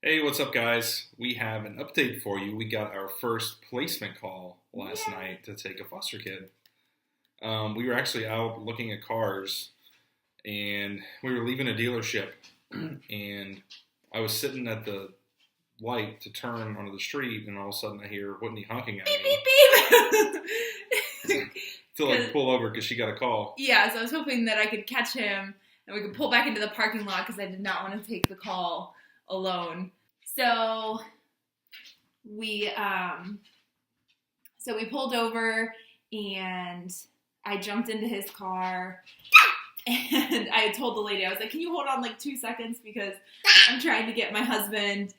Hey, what's up, guys? We have an update for you. We got our first placement call last night to take a foster kid. We were actually out looking at cars, and we were leaving a dealership, and I was sitting at the light to turn onto the street, and all of a sudden I hear Whitney honking at me. Beep, beep, beep. To pull over because she got a call. Yeah, so I was hoping that I could catch him and we could pull back into the parking lot because I did not want to take the call alone. So we pulled over and I jumped into his car and I told the lady, I was like, can you hold on like 2 seconds because I'm trying to get my husband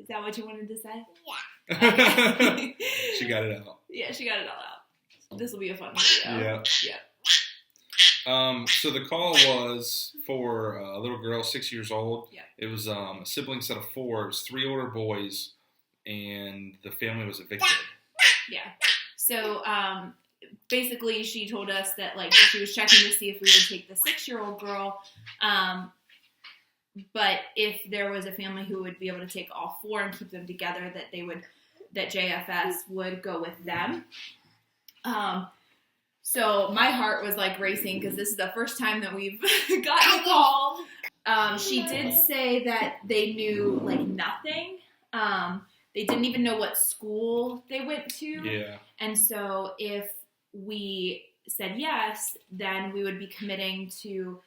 Is that what you wanted to say? Yeah. She got it out. Yeah, she got it all out. This will be a fun video. Yeah. So the call was for a little girl, 6 years old. Yeah. It was a sibling set of four. It was 3 older boys, and the family was evicted. Yeah. So basically, she told us that like she was checking to see if we would take the 6-year-old girl. But if there was a family who would be able to take all 4 and keep them together, that JFS would go with them. So my heart was like racing because this is the first time that we've gotten a call. She did say that they knew like nothing. They didn't even know what school they went to. Yeah. And so if we said yes, then we would be committing to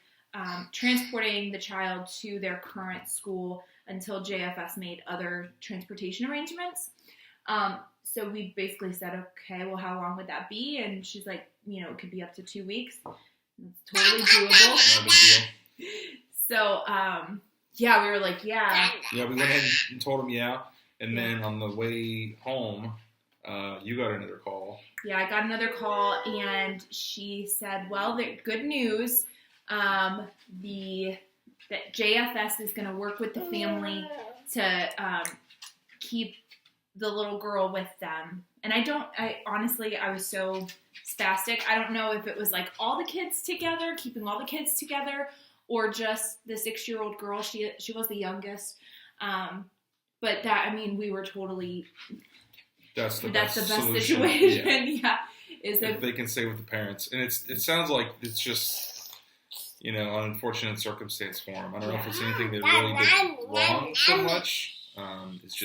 transporting the child to their current school until JFS made other transportation arrangements. So we basically said, okay, well, how long would that be? And she's like, it could be up to 2 weeks. It's totally doable. No big deal. So, we were like, yeah. Yeah, we went ahead and told him yeah. And then on the way home, you got another call. Yeah, I got another call, and she said, well, good news. That JFS is going to work with the family to keep the little girl with them. And I honestly, I was so spastic. I don't know if it was like all the kids together, keeping all the kids together, or just the 6-year-old girl. She was the youngest. But we were totally... That's the best solution. situation. Yeah. Is if they can stay with the parents. And it sounds like it's just... an unfortunate circumstance for him. I don't know if it's anything they really did wrong so much. It's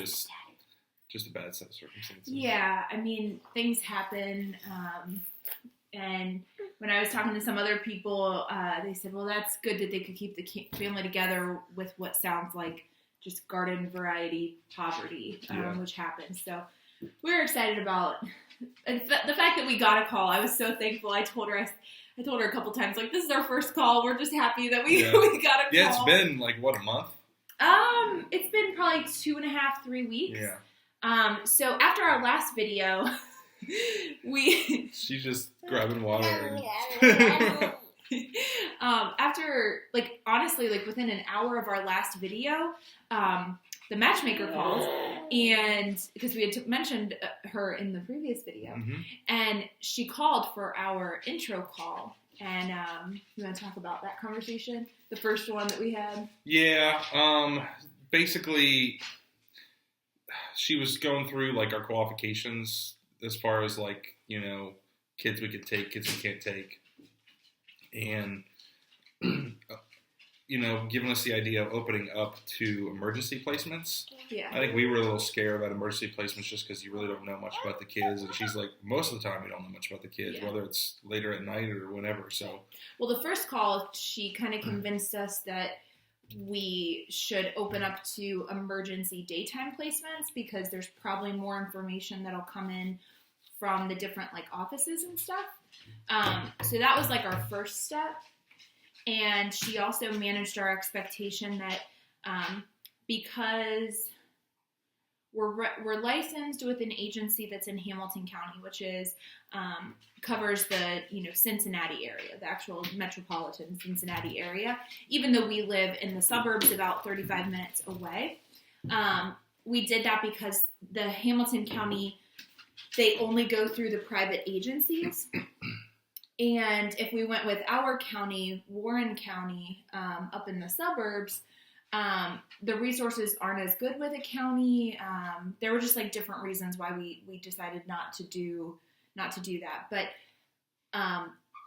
just a bad set of circumstances. Yeah, things happen. And when I was talking to some other people, they said, well, that's good that they could keep the family together with what sounds like just garden variety poverty, which happens. So we're excited about the fact that we got a call. I was so thankful. I told her a couple times, like, this is our first call. We're just happy that we got a call. Yeah, it's been, like, what, a month? It's been probably 2.5, 3 weeks. Yeah. So after our last video, She's just grabbing water. After, honestly, within an hour of our last video, the matchmaker called, and because we had mentioned her in the previous video, and she called for our intro call. And you want to talk about that conversation, the first one that we had? Yeah. Basically, she was going through our qualifications as far as kids we could take, kids we can't take, and giving us the idea of opening up to emergency placements. Yeah. I think we were a little scared about emergency placements just because you really don't know much about the kids. And she's like, most of the time we don't know much about the kids, whether it's later at night or whenever. So, well, the first call, she kind of convinced us that we should open up to emergency daytime placements because there's probably more information that'll come in from the different offices and stuff. So that was our first step. And she also managed our expectation that because we're licensed with an agency that's in Hamilton County, which is covers the Cincinnati area, the actual metropolitan Cincinnati area. Even though we live in the suburbs about 35 minutes away, we did that because the Hamilton County, they only go through the private agencies. And if we went with our county, Warren County, up in the suburbs, the resources aren't as good with a county. There were just like different reasons why we decided not to do that. But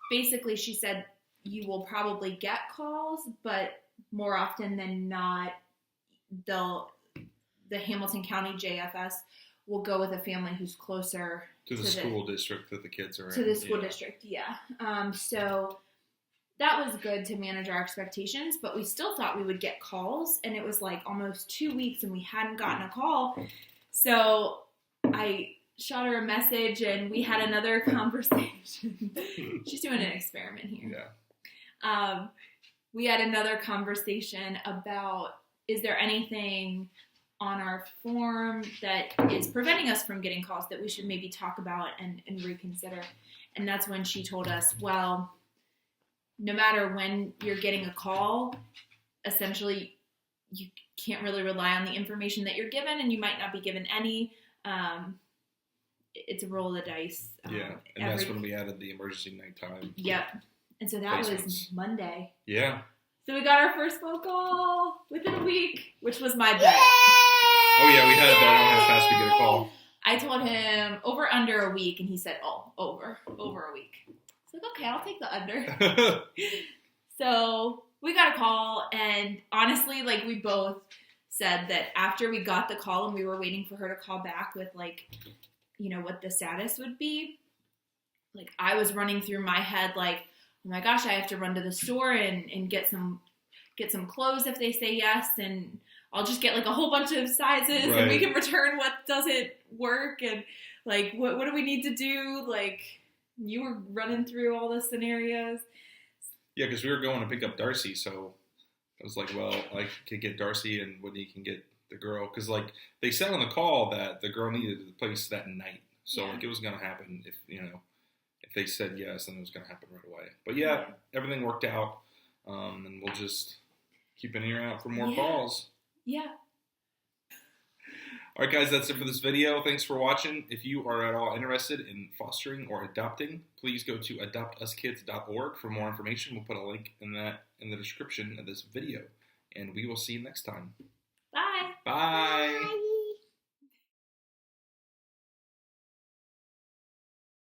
basically, she said you will probably get calls, but more often than not, the Hamilton County JFS will go with a family who's closer to the school district that the kids are in. To the school district, yeah. So that was good to manage our expectations, but we still thought we would get calls, and it was like almost 2 weeks and we hadn't gotten a call. So I shot her a message and we had another conversation. She's doing an experiment here. Yeah. We had another conversation about, is there anything on our form that is preventing us from getting calls that we should maybe talk about and reconsider? And that's when she told us, well, no matter when you're getting a call, essentially you can't really rely on the information that you're given, and you might not be given any. It's a roll of the dice. And that's when we added the emergency nighttime. Yep. And so that was Monday. Yeah. So we got our first phone call within a week, which was my bet. Oh, yeah, we had a bet on how fast we get a call. I told him over under a week, and he said, over a week. It's like, okay, I'll take the under. So we got a call, and honestly, like, we both said that after we got the call and we were waiting for her to call back with, like, you know, what the status would be, like, I was running through my head, like, oh my gosh, I have to run to the store and get some clothes if they say yes, and I'll just get like a whole bunch of sizes, and we can return what doesn't work, and like what do we need to do? Like, you were running through all the scenarios. Yeah, because we were going to pick up Darcy, so I was like, well, I could get Darcy and Whitney can get the girl, because like they said on the call that the girl needed the place that night, so like it was gonna happen if if they said yes, then it was gonna happen right away. But yeah, everything worked out, and we'll just keep an ear out for more calls. Yeah. All right, guys, that's it for this video. Thanks for watching. If you are at all interested in fostering or adopting, please go to adoptuskids.org for more information. We'll put a link in the description of this video, and we will see you next time. Bye. Bye.